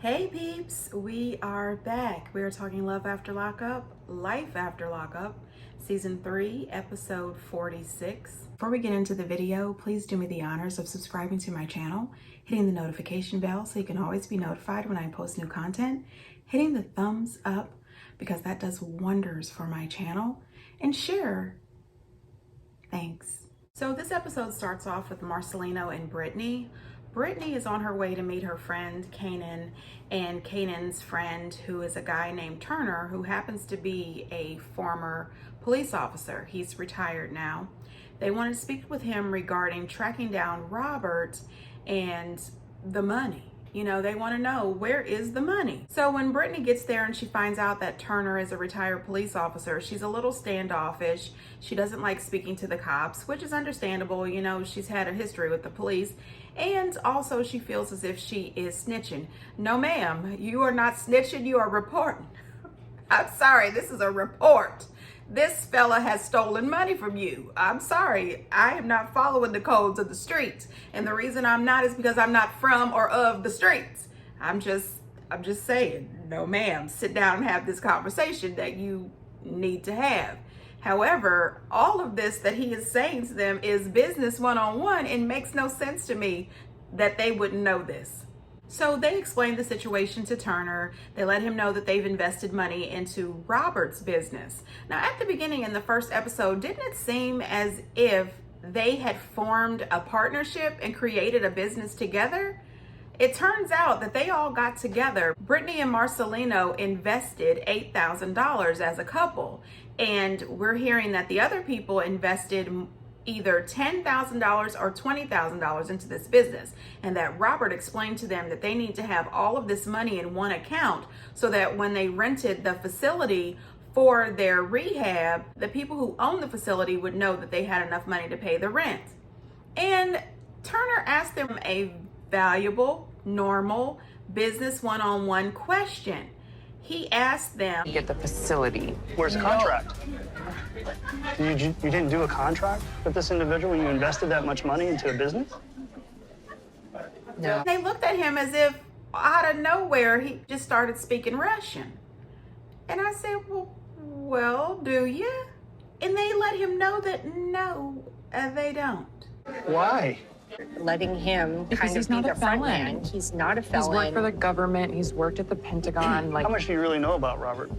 Hey peeps, we are back. We are talking Love After Lockup, Life After Lockup, Season 3, Episode 46. Before we get into the video, please do me the honors of subscribing to my channel, hitting the notification bell so you can always be notified when I post new content, hitting the thumbs up because that does wonders for my channel, and share. Thanks. So this episode starts off with Marcelino and Brittany. Brittany is on her way to meet her friend Kanan, and Kanan's friend, who is a guy named Turner, who happens to be a former police officer. He's retired now. They want to speak with him regarding tracking down Robert and the money. You know, they want to know, where is the money? So when Brittany gets there and she finds out that Turner is a retired police officer, she's a little standoffish. She doesn't like speaking to the cops, which is understandable. You know, she's had a history with the police. And also she feels as if she is snitching. No, ma'am, you are not snitching, you are reporting. I'm sorry, this is a report. This fella has stolen money from you. I'm sorry, I am not following the codes of the streets. And the reason I'm not is because I'm not from or of the streets. I'm just saying, no ma'am, sit down and have this conversation that you need to have. However, all of this that he is saying to them is business one-on-one, and makes no sense to me that they wouldn't know this. So they explain the situation to Turner. They let him know that they've invested money into Robert's business. Now, at the beginning in the first episode, didn't it seem as if they had formed a partnership and created a business together? It turns out that they all got together. Brittany and Marcelino invested $8,000 as a couple. And we're hearing that the other people invested either $10,000 or $20,000 into this business, and that Robert explained to them that they need to have all of this money in one account so that when they rented the facility for their rehab, the people who own the facility would know that they had enough money to pay the rent. And Turner asked them a valuable, normal business one-on-one question. He asked them, Get the facility. Where's the contract? You didn't do a contract with this individual when you invested that much money into a business? No. They looked at him as if out of nowhere he just started speaking Russian. And I said, well, do you? And they let him know that no, they don't. Why? Letting him Because kind he's of be not the a front felon. man. He's not a felon. He's worked for the government. He's worked at the Pentagon. How much do you really know about Robert?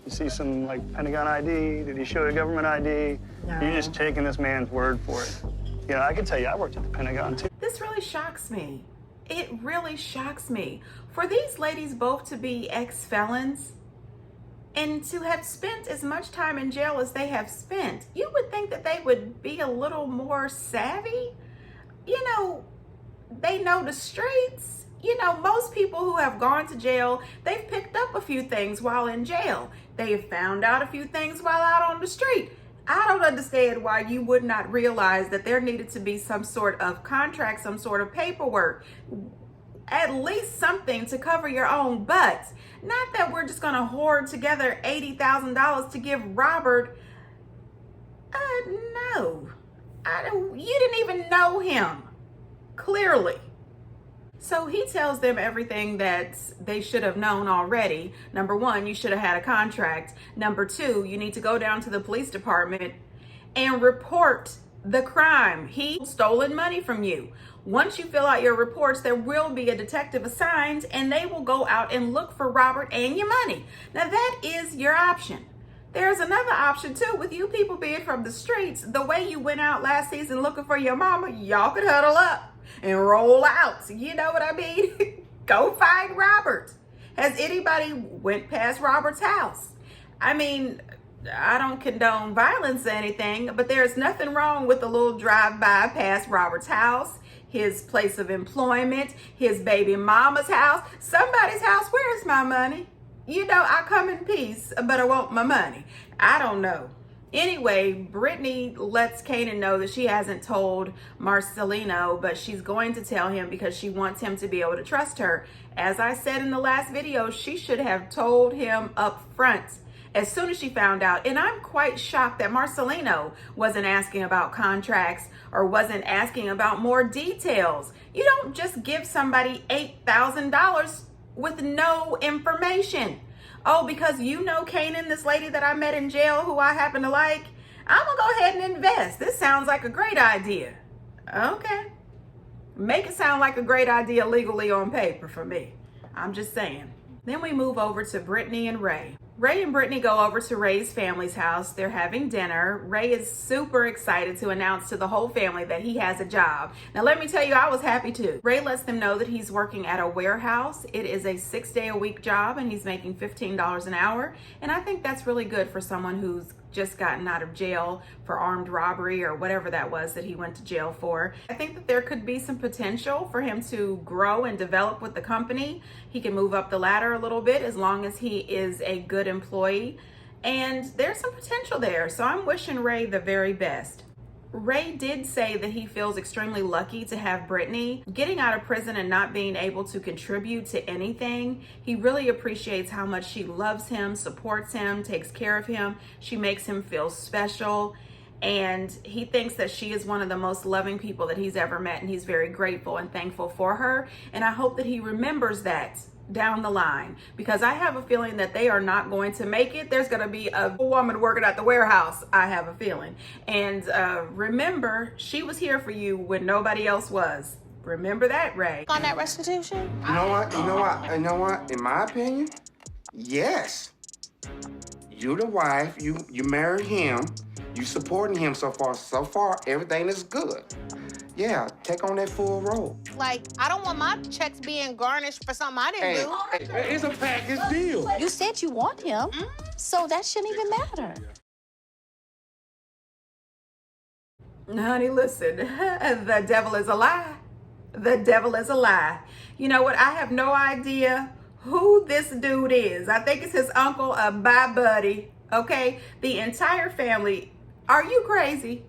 You see some, Pentagon ID? Did he show you government ID? No. You're just taking this man's word for it. You know, I can tell you, I worked at the Pentagon, too. This really shocks me. It really shocks me. For these ladies both to be ex-felons and to have spent as much time in jail as they have spent, you would think that they would be a little more savvy. You know, they know the streets. You know, most people who have gone to jail, they've picked up a few things while in jail. They have found out a few things while out on the street. I don't understand why you would not realize that there needed to be some sort of contract, some sort of paperwork, at least something to cover your own butts. Not that we're just going to hoard together $80,000 to give Robert. No. You didn't even know him, clearly. So he tells them everything that they should have known already. Number one, you should have had a contract. Number two, you need to go down to the police department and report the crime. He stolen money from you. Once you fill out your reports, there will be a detective assigned and they will go out and look for Robert and your money. Now that is your option. There's another option too, with you people being from the streets. The way you went out last season looking for your mama, y'all could huddle up and roll out. You know what I mean? Go find Robert. Has anybody went past Robert's house? I mean, I don't condone violence or anything, but there's nothing wrong with a little drive-by past Robert's house, his place of employment, his baby mama's house, somebody's house. Where's my money? You know, I come in peace, but I want my money. I don't know. Anyway, Brittany lets Kanan know that she hasn't told Marcelino, but she's going to tell him because she wants him to be able to trust her. As I said in the last video, she should have told him up front as soon as she found out. And I'm quite shocked that Marcelino wasn't asking about contracts or wasn't asking about more details. You don't just give somebody $8,000 with no information. Oh, because you know Kanan, this lady that I met in jail who I happen to like, I'm gonna go ahead and invest. This sounds like a great idea. Okay. Make it sound like a great idea legally on paper for me. I'm just saying. Then we move over to Brittany and Ray. Ray and Brittany go over to Ray's family's house. They're having dinner. Ray is super excited to announce to the whole family that he has a job. Now, let me tell you, I was happy too. Ray lets them know that he's working at a warehouse. It is a 6-day-a-week job and he's making $15 an hour. And I think that's really good for someone who's just gotten out of jail for armed robbery or whatever that was that he went to jail for. I think that there could be some potential for him to grow and develop with the company. He can move up the ladder a little bit as long as he is a good employee. And there's some potential there. So I'm wishing Ray the very best. Ray did say that he feels extremely lucky to have Brittany. Getting out of prison and not being able to contribute to anything, he really appreciates how much she loves him, supports him, takes care of him. She makes him feel special. And he thinks that she is one of the most loving people that he's ever met. And he's very grateful and thankful for her. And I hope that he remembers that down the line, because I have a feeling that they are not going to make it. There's going to be a woman working at the warehouse, I have a feeling. And remember, she was here for you when nobody else was. Remember that, Ray. On that restitution? You know what? In my opinion, yes. You the wife, you married him, you supporting him so far, everything is good. Yeah, take on that full role. Like, I don't want my checks being garnished for something I didn't do. Hey, it's a package deal. You said you want him, so that shouldn't even matter. Honey, listen, the devil is a lie. The devil is a lie. You know what? I have no idea who this dude is. I think it's his uncle, a bye buddy, okay? The entire family, are you crazy?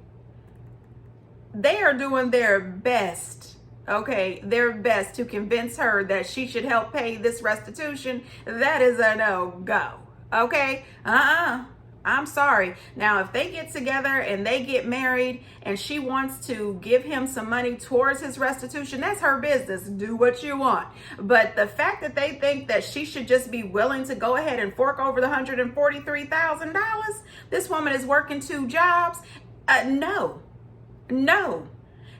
They are doing their best, okay, their best to convince her that she should help pay this restitution. That is a no-go, okay? I'm sorry. Now, if they get together and they get married and she wants to give him some money towards his restitution, that's her business. Do what you want. But the fact that they think that she should just be willing to go ahead and fork over the $143,000, this woman is working 2 jobs, no. No.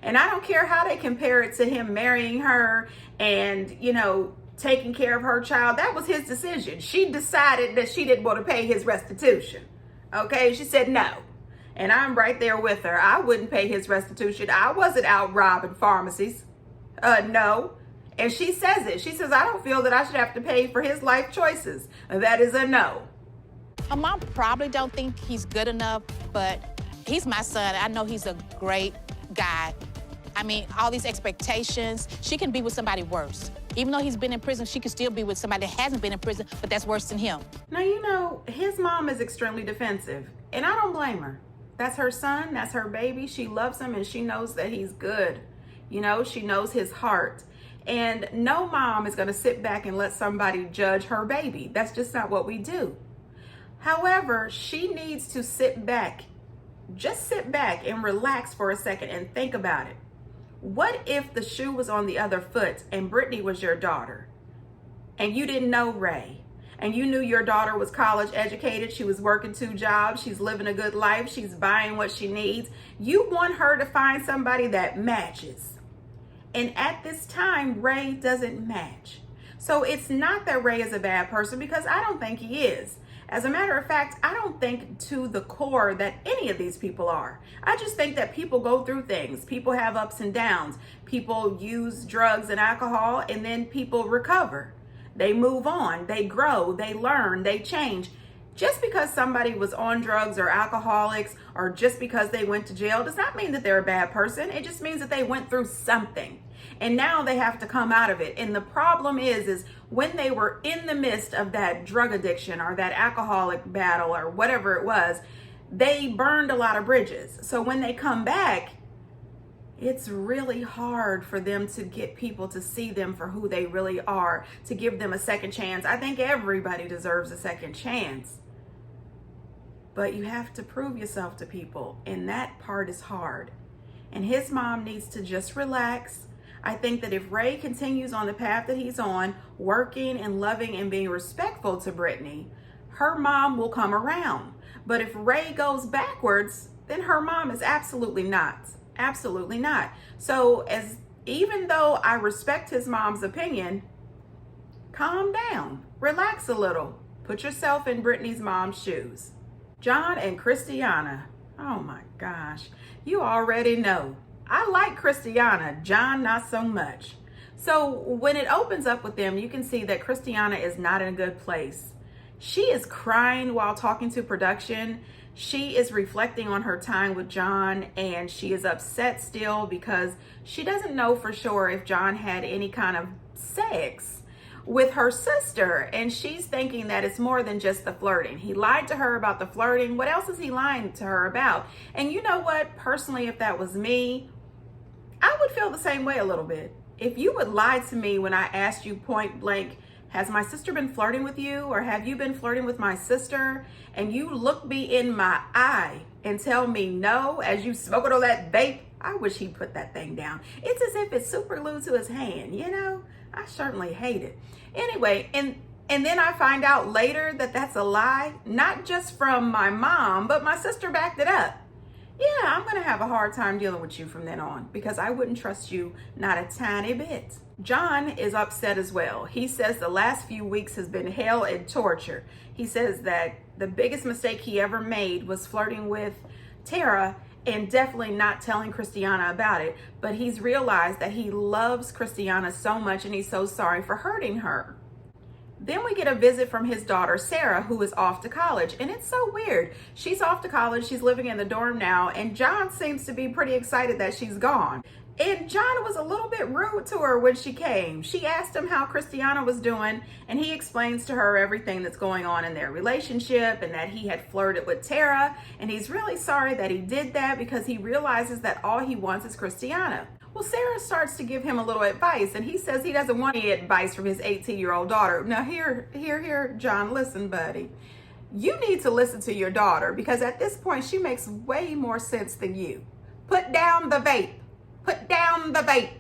And I don't care how they compare it to him marrying her and, you know, taking care of her child. That was his decision. She decided that she didn't want to pay his restitution. Okay? She said no. And I'm right there with her. I wouldn't pay his restitution. I wasn't out robbing pharmacies. No. And she says it. She says, I don't feel that I should have to pay for his life choices. That is a no. My mom probably don't think he's good enough, but he's my son. I know he's a great guy. I mean, all these expectations, she can be with somebody worse. Even though he's been in prison, she can still be with somebody that hasn't been in prison, but that's worse than him. Now, you know, his mom is extremely defensive, and I don't blame her. That's her son, that's her baby. She loves him, and she knows that he's good. You know, she knows his heart. And no mom is going to sit back and let somebody judge her baby. That's just not what we do. However, she needs to sit back. Just sit back and relax for a second and think about it. What if the shoe was on the other foot and Brittany was your daughter and you didn't know Ray and you knew your daughter was college educated, she was working 2 jobs, she's living a good life, she's buying what she needs. You want her to find somebody that matches. And at this time, Ray doesn't match. So it's not that Ray is a bad person, because I don't think he is. As a matter of fact, I don't think to the core that any of these people are. I just think that people go through things. People have ups and downs. People use drugs and alcohol, and then people recover. They move on, they grow, they learn, they change. Just because somebody was on drugs or alcoholics, or just because they went to jail, does not mean that they're a bad person. It just means that they went through something. And now they have to come out of it. And the problem is when they were in the midst of that drug addiction or that alcoholic battle or whatever it was, they burned a lot of bridges. So when they come back, it's really hard for them to get people to see them for who they really are, to give them a second chance. I think everybody deserves a second chance. But you have to prove yourself to people, and that part is hard. And his mom needs to just relax. I think that if Ray continues on the path that he's on, working and loving and being respectful to Brittany, her mom will come around. But if Ray goes backwards, then her mom is absolutely not. Absolutely not. So even though I respect his mom's opinion, calm down, relax a little, put yourself in Brittany's mom's shoes. John and Christiana, oh my gosh, you already know. I like Christiana, John not so much. So when it opens up with them, you can see that Christiana is not in a good place. She is crying while talking to production. She is reflecting on her time with John, and she is upset still because she doesn't know for sure if John had any kind of sex with her sister, and she's thinking that it's more than just the flirting. He lied to her about the flirting. What else is he lying to her about? And you know what? Personally, if that was me, I would feel the same way a little bit. If you would lie to me when I asked you point blank, has my sister been flirting with you, or have you been flirting with my sister? And you look me in my eye and tell me no as you smoking on that vape, I wish he'd put that thing down. It's as if it's super glued to his hand, you know? I certainly hate it. Anyway, and then I find out later that that's a lie, not just from my mom, but my sister backed it up. Yeah, I'm gonna have a hard time dealing with you from then on because I wouldn't trust you not a tiny bit. John is upset as well. He says the last few weeks has been hell and torture. He says that the biggest mistake he ever made was flirting with Tara and definitely not telling Christiana about it. But he's realized that he loves Christiana so much and he's so sorry for hurting her. Then we get a visit from his daughter, Sarah, who is off to college. And it's so weird. She's off to college. She's living in the dorm now. And John seems to be pretty excited that she's gone. And John was a little bit rude to her when she came. She asked him how Christiana was doing, and he explains to her everything that's going on in their relationship and that he had flirted with Tara. And he's really sorry that he did that because he realizes that all he wants is Christiana. Well, Sarah starts to give him a little advice, and he says he doesn't want any advice from his 18-year-old daughter. Now, here, John, listen, buddy. You need to listen to your daughter because at this point, she makes way more sense than you. Put down the vape. Put down the vape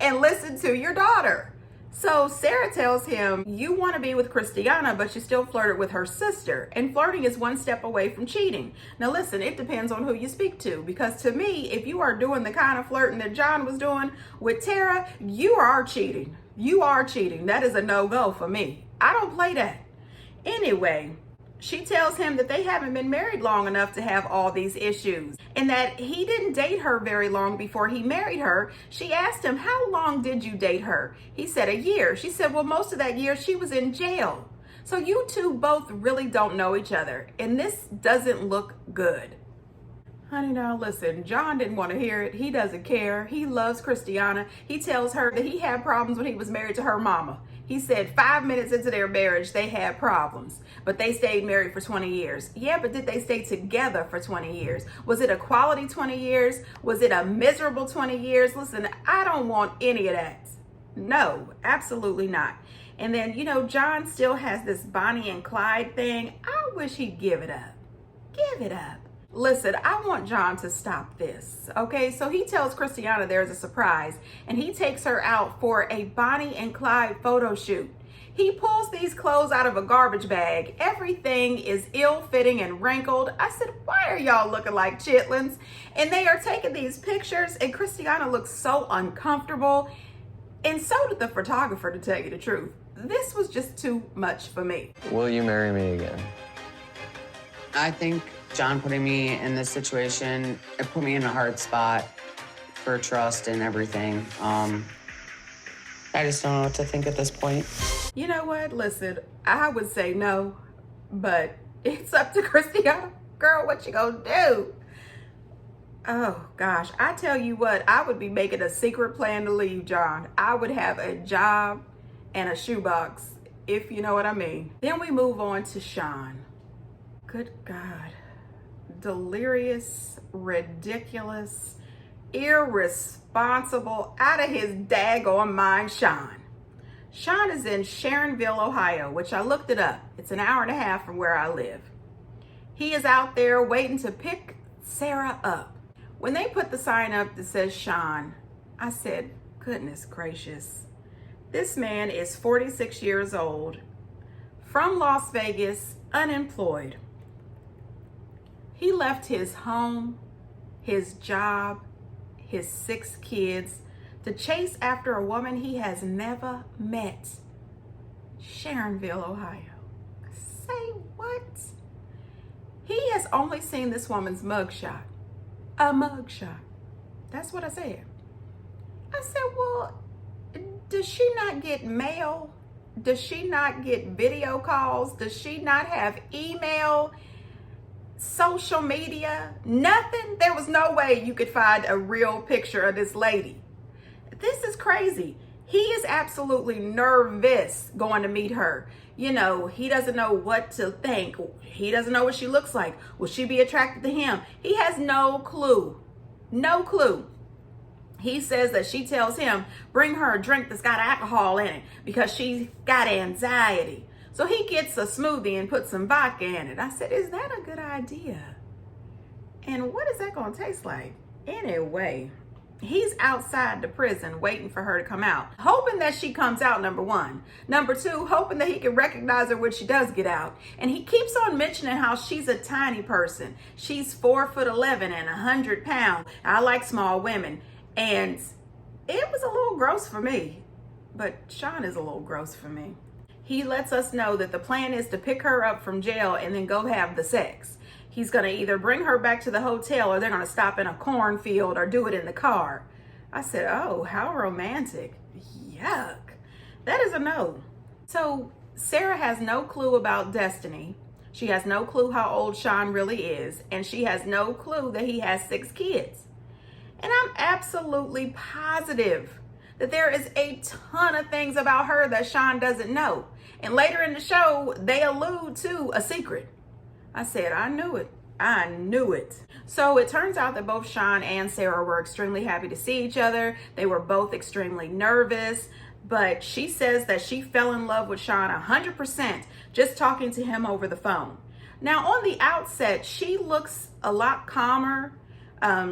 and listen to your daughter. So Sarah tells him, you want to be with Christiana, but you still flirted with her sister. And flirting is one step away from cheating. Now listen, it depends on who you speak to. Because to me, if you are doing the kind of flirting that John was doing with Tara, you are cheating. You are cheating. That is a no-go for me. I don't play that. Anyway, she tells him that they haven't been married long enough to have all these issues and that he didn't date her very long before he married her. She asked him, how long did you date her? He said a year. She said, well, most of that year she was in jail. So you two both really don't know each other. And this doesn't look good. Honey, now listen, John didn't want to hear it. He doesn't care. He loves Christiana. He tells her that he had problems when he was married to her mama. He said 5 minutes into their marriage, they had problems, but they stayed married for 20 years. Yeah, but did they stay together for 20 years? Was it a quality 20 years? Was it a miserable 20 years? Listen, I don't want any of that. No, absolutely not. And then, you know, John still has this Bonnie and Clyde thing. I wish he'd give it up. Give it up. Listen, I want John to stop this, okay? So he tells Christiana there's a surprise, and he takes her out for a Bonnie and Clyde photo shoot. He pulls these clothes out of a garbage bag. Everything is ill-fitting and wrinkled. I said, why are y'all looking like chitlins? And they are taking these pictures, and Christiana looks so uncomfortable, and so did the photographer, to tell you the truth. This was just too much for me. Will you marry me again? I think John putting me in this situation, it put me in a hard spot for trust and everything. I just don't know what to think at this point. You know what? Listen, I would say no, but it's up to Christiana. Girl, what you gonna do? Oh gosh, I tell you what, I would be making a secret plan to leave John. I would have a job and a shoebox, if you know what I mean. Then we move on to Shawn. Good God. Delirious, ridiculous, irresponsible, out of his daggone mind Shawn. Shawn is in Sharonville, Ohio, which I looked it up. It's an hour and a half from where I live. He is out there waiting to pick Sarah up. When they put the sign up that says Shawn, I said, Goodness gracious. This man is 46 years old, from Las Vegas, unemployed. He left his home, his job, his 6 kids to chase after a woman he has never met. Sharonville, Ohio. Say what? He has only seen this woman's mugshot. A mugshot. That's what I said. I said, well, does she not get mail? Does she not get video calls? Does she not have email, social media? Nothing? There was no way you could find a real picture of this lady. This is crazy. He is absolutely nervous going to meet her. You know, he doesn't know what to think. He doesn't know what she looks like. Will she be attracted to him? He has no clue. No clue. He says that she tells him, bring her a drink that's got alcohol in it because she's got anxiety. So he gets a smoothie and puts some vodka in it. I said, is that a good idea? And what is that going to taste like? Anyway, he's outside the prison waiting for her to come out, hoping that she comes out, number one. Number two, hoping that he can recognize her when she does get out. And he keeps on mentioning how she's a tiny person. She's 4'11" and 100 pounds. I like small women. And it was a little gross for me, but Shawn is a little gross for me. He lets us know that the plan is to pick her up from jail and then go have the sex. He's going to either bring her back to the hotel or they're going to stop in a cornfield or do it in the car. I said, oh, how romantic. Yuck. That is a no. So Sarah has no clue about Destiny. She has no clue how old Shawn really is. And she has no clue that he has 6 kids. And I'm absolutely positive that there is a ton of things about her that Shawn doesn't know. And later in the show, they allude to a secret. I said, I knew it. I knew it. So it turns out that both Shawn and Sarah were extremely happy to see each other. They were both extremely nervous, but she says that she fell in love with Shawn 100% just talking to him over the phone. Now, on the outset, she looks a lot calmer.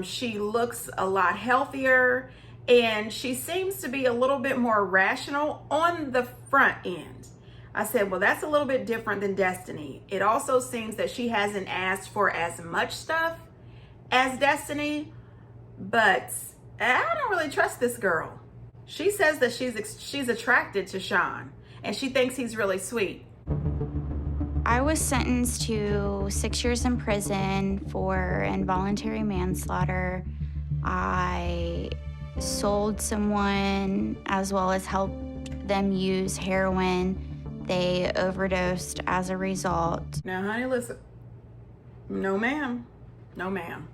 She looks a lot healthier, and she seems to be a little bit more rational on the front end. I said, well, that's a little bit different than Destiny. It also seems that she hasn't asked for as much stuff as Destiny, but I don't really trust this girl. She says that she's attracted to Shawn, and she thinks he's really sweet. I was sentenced to 6 years in prison for involuntary manslaughter. I sold someone as well as helped them use heroin. They overdosed as a result. Now, honey, listen. No, ma'am. No, ma'am.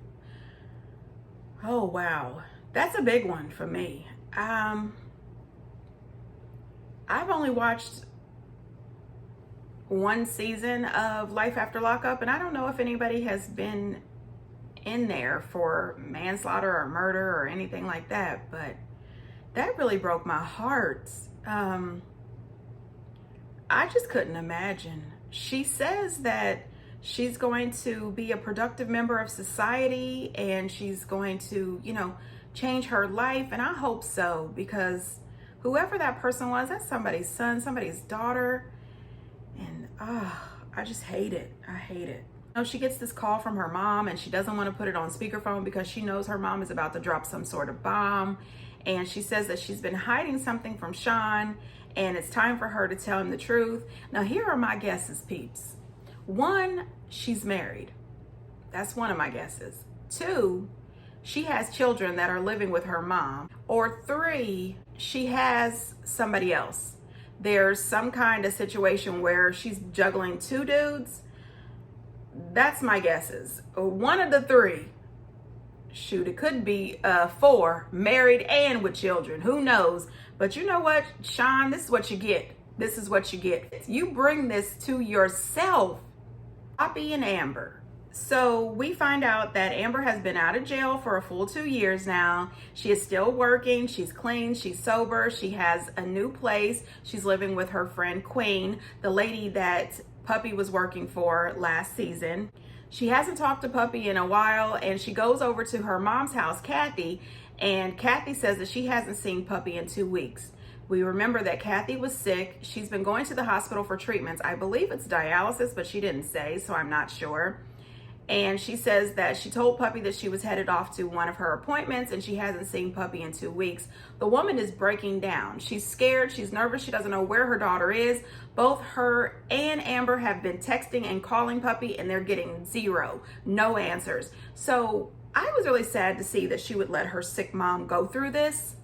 Oh, wow. That's a big one for me. I've only watched one season of Life After Lockup, and I don't know if anybody has been in there for manslaughter or murder or anything like that, but that really broke my heart. I just couldn't imagine. She says that she's going to be a productive member of society and she's going to, you know, change her life, and I hope so, because whoever that person was, that's somebody's son, somebody's daughter. And I just hate it. I hate it. You know, she gets this call from her mom and she doesn't want to put it on speakerphone because she knows her mom is about to drop some sort of bomb. And she says that she's been hiding something from Shawn and it's time for her to tell him the truth. Now, here are my guesses, peeps. 1, she's married. That's one of my guesses. 2, she has children that are living with her mom. Or 3, she has somebody else. There's some kind of situation where she's juggling 2 dudes. That's my guesses. One of the 3. Shoot, it could be 4, married and with children. Who knows? But you know what, Shawn, this is what you get. This is what you get. You bring this to yourself. Poppy and Amber. So we find out that Amber has been out of jail for a full 2 years now. She is still working. She's clean. She's sober. She has a new place. She's living with her friend Queen, the lady that Puppy was working for last season. She hasn't talked to Puppy in a while, and she goes over to her mom's house, Kathy, and Kathy says that she hasn't seen Puppy in 2 weeks. We remember that Kathy was sick. She's been going to the hospital for treatments. I believe it's dialysis, but she didn't say, so I'm not sure. And she says that she told Puppy that she was headed off to one of her appointments and she hasn't seen Puppy in 2 weeks. The woman is breaking down. She's scared, she's nervous, she doesn't know where her daughter is. Both her and Amber have been texting and calling Puppy and they're getting no answers. So I was really sad to see that she would let her sick mom go through this.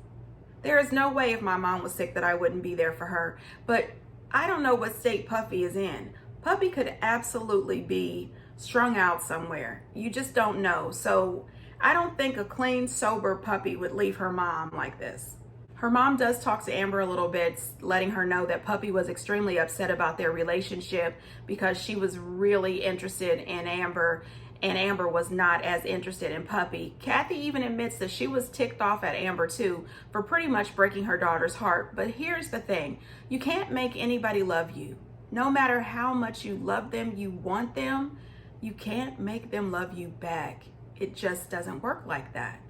There is no way if my mom was sick that I wouldn't be there for her. But I don't know what state Puppy is in. Puppy could absolutely be strung out somewhere. You just don't know. So I don't think a clean, sober Puppy would leave her mom like this. Her mom does talk to Amber a little bit, letting her know that Puppy was extremely upset about their relationship because she was really interested in Amber and Amber was not as interested in Puppy. Kathy even admits that she was ticked off at Amber too for pretty much breaking her daughter's heart. But here's the thing, you can't make anybody love you. No matter how much you love them, you want them, you can't make them love you back. It just doesn't work like that.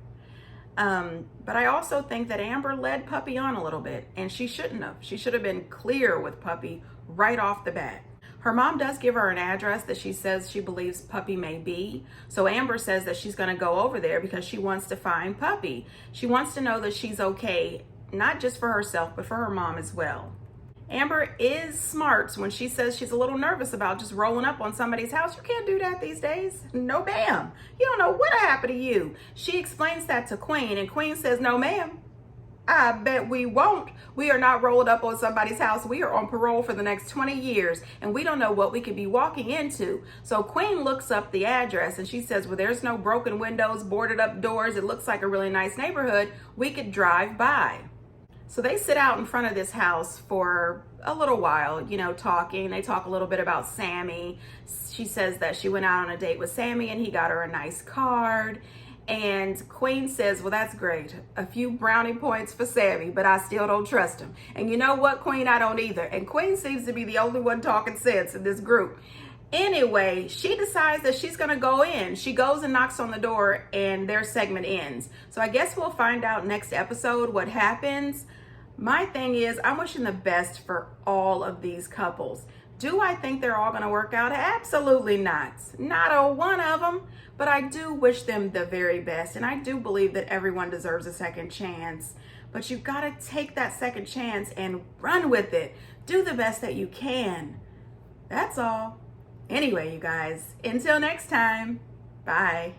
But I also think that Amber led Puppy on a little bit, and she shouldn't have. She should have been clear with Puppy right off the bat. Her mom does give her an address that she says she believes Puppy may be. So Amber says that she's going to go over there because she wants to find Puppy. She wants to know that she's okay, not just for herself, but for her mom as well. Amber is smart when she says she's a little nervous about just rolling up on somebody's house. You can't do that these days. No, ma'am. You don't know what'll happen to you. She explains that to Queen, and Queen says, no, ma'am. I bet we won't. We are not rolled up on somebody's house. We are on parole for the next 20 years, and we don't know what we could be walking into. So Queen looks up the address, and she says, well, there's no broken windows, boarded up doors. It looks like a really nice neighborhood. We could drive by. So they sit out in front of this house for a little while, you know, talking. They talk a little bit about Sammy. She says that she went out on a date with Sammy and he got her a nice card. And Queen says, well, that's great. A few brownie points for Sammy, but I still don't trust him. And you know what, Queen? I don't either. And Queen seems to be the only one talking sense in this group. Anyway, she decides that she's going to go in. She goes and knocks on the door and their segment ends. So I guess we'll find out next episode what happens. My thing is, I'm wishing the best for all of these couples. Do I think they're all going to work out? Absolutely not. Not a one of them. But I do wish them the very best. And I do believe that everyone deserves a second chance. But you've got to take that second chance and run with it. Do the best that you can. That's all. Anyway, you guys, until next time, bye.